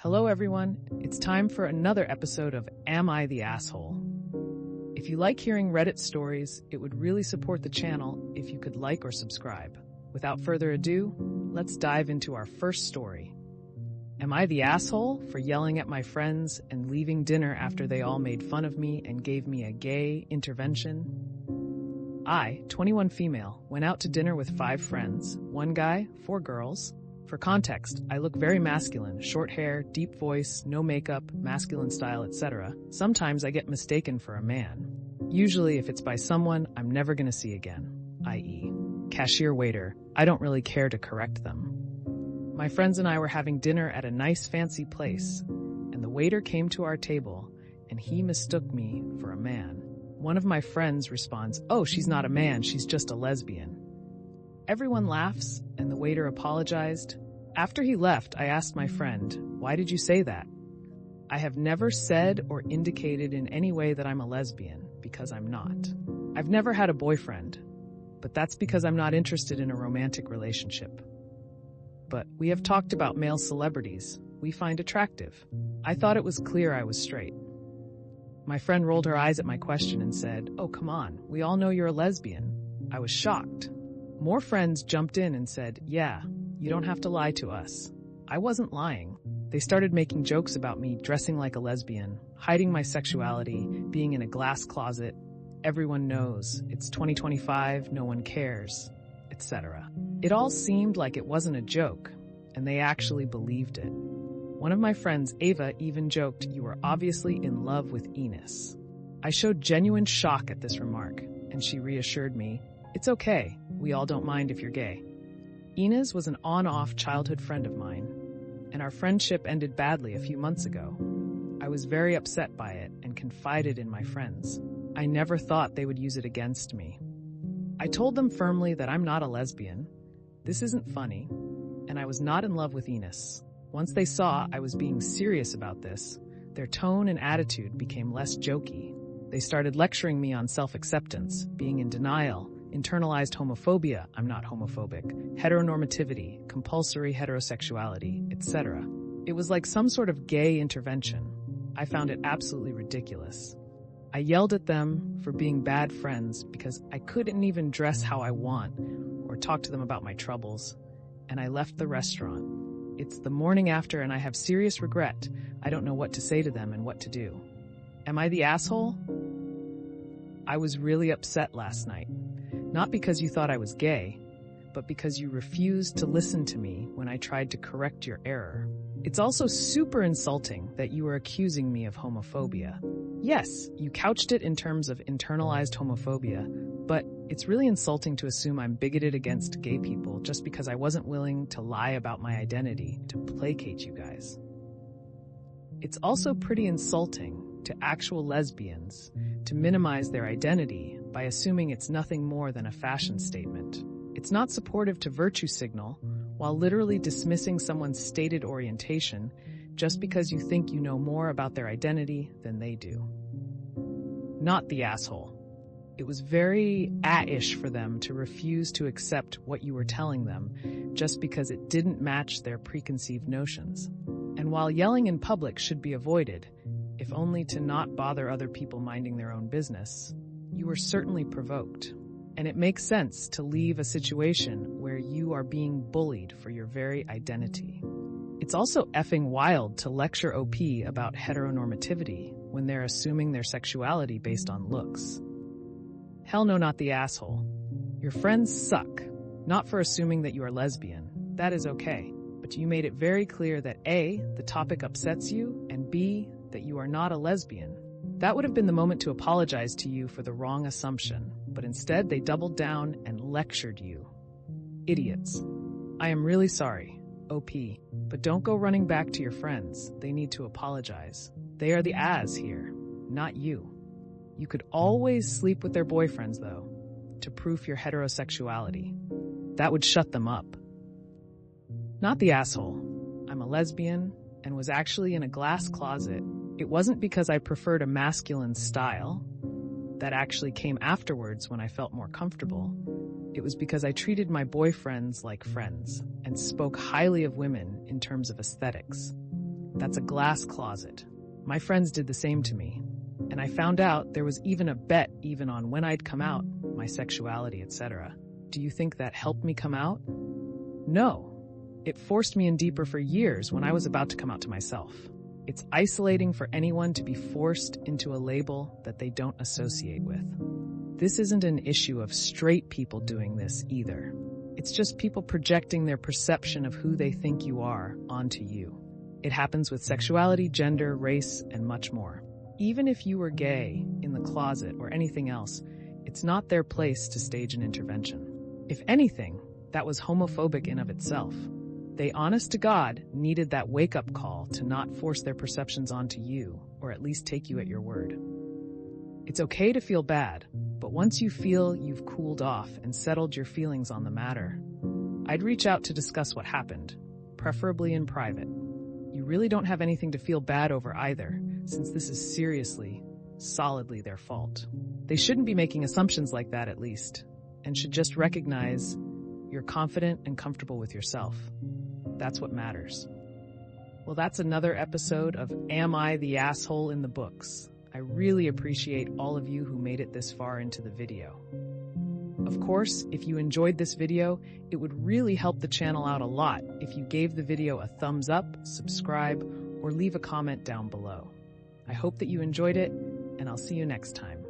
Hello everyone, it's time for another episode of Am I the Asshole? If you like hearing Reddit stories, it would really support the channel if you could like or subscribe. Without further ado, let's dive into our first story. Am I the asshole for yelling at my friends and leaving dinner after they all made fun of me and gave me a gay intervention? I, 21 female, went out to dinner with 5 friends, 1 guy, 4 girls. For context, I look very masculine, short hair, deep voice, no makeup, masculine style, etc. Sometimes I get mistaken for a man. Usually if it's by someone I'm never gonna see again, i.e., cashier waiter. I don't really care to correct them. My friends and I were having dinner at a nice fancy place, and the waiter came to our table, and he mistook me for a man. One of my friends responds, "Oh, she's not a man, she's just a lesbian." Everyone laughs, and the waiter apologized. After he left, I asked my friend, "Why did you say that?" I have never said or indicated in any way that I'm a lesbian, because I'm not. I've never had a boyfriend, but that's because I'm not interested in a romantic relationship. But we have talked about male celebrities we find attractive. I thought it was clear I was straight. My friend rolled her eyes at my question and said, "Oh, come on, we all know you're a lesbian." I was shocked. More friends jumped in and said, "Yeah, you don't have to lie to us." I wasn't lying. They started making jokes about me dressing like a lesbian, hiding my sexuality, being in a glass closet. Everyone knows, it's 2025, no one cares, etc. It all seemed like it wasn't a joke, and they actually believed it. One of my friends, Ava, even joked, "You were obviously in love with Enos." I showed genuine shock at this remark, and she reassured me, "It's okay, we all don't mind if you're gay." Enos was an on-off childhood friend of mine, and our friendship ended badly a few months ago. I was very upset by it and confided in my friends. I never thought they would use it against me. I told them firmly that I'm not a lesbian. This isn't funny, and I was not in love with Enos. Once they saw I was being serious about this, their tone and attitude became less jokey. They started lecturing me on self-acceptance, being in denial, internalized homophobia, I'm not homophobic, heteronormativity, compulsory heterosexuality, etc. It was like some sort of gay intervention. I found it absolutely ridiculous. I yelled at them for being bad friends because I couldn't even dress how I want or talk to them about my troubles, and I left the restaurant. It's the morning after and I have serious regret. I don't know what to say to them and what to do. Am I the asshole? I was really upset last night. Not because you thought I was gay, but because you refused to listen to me when I tried to correct your error. It's also super insulting that you are accusing me of homophobia. Yes, you couched it in terms of internalized homophobia, but it's really insulting to assume I'm bigoted against gay people just because I wasn't willing to lie about my identity to placate you guys. It's also pretty insulting to actual lesbians to minimize their identity by assuming it's nothing more than a fashion statement. It's not supportive to virtue signal while literally dismissing someone's stated orientation just because you think you know more about their identity than they do. Not the asshole. It was very ish for them to refuse to accept what you were telling them just because it didn't match their preconceived notions. And while yelling in public should be avoided, if only to not bother other people minding their own business, you were certainly provoked. And it makes sense to leave a situation where you are being bullied for your very identity. It's also effing wild to lecture OP about heteronormativity when they're assuming their sexuality based on looks. Hell no, not the asshole. Your friends suck, not for assuming that you are lesbian. That is okay. But you made it very clear that A, the topic upsets you, and B, that you are not a lesbian. That would have been the moment to apologize to you for the wrong assumption, but instead they doubled down and lectured you. Idiots. I am really sorry, OP, but don't go running back to your friends. They need to apologize. They are the as here, not you. You could always sleep with their boyfriends, though, to proof your heterosexuality. That would shut them up. Not the asshole. I'm a lesbian and was actually in a glass closet. It wasn't because I preferred a masculine style. That actually came afterwards when I felt more comfortable. It was because I treated my boyfriends like friends and spoke highly of women in terms of aesthetics. That's a glass closet. My friends did the same to me. And I found out there was even a bet even on when I'd come out, my sexuality, etc. Do you think that helped me come out? No. It forced me in deeper for years when I was about to come out to myself. It's isolating for anyone to be forced into a label that they don't associate with. This isn't an issue of straight people doing this either. It's just people projecting their perception of who they think you are onto you. It happens with sexuality, gender, race, and much more. Even if you were gay, in the closet, or anything else, it's not their place to stage an intervention. If anything, that was homophobic in of itself. They, honest to God, needed that wake-up call to not force their perceptions onto you, or at least take you at your word. It's okay to feel bad, but once you feel you've cooled off and settled your feelings on the matter, I'd reach out to discuss what happened, preferably in private. You really don't have anything to feel bad over either, since this is seriously, solidly their fault. They shouldn't be making assumptions like that, at least, and should just recognize you're confident and comfortable with yourself. That's what matters. Well, that's another episode of Am I the Asshole in the books. I really appreciate all of you who made it this far into the video. Of course, if you enjoyed this video, it would really help the channel out a lot if you gave the video a thumbs up, subscribe, or leave a comment down below. I hope that you enjoyed it, and I'll see you next time.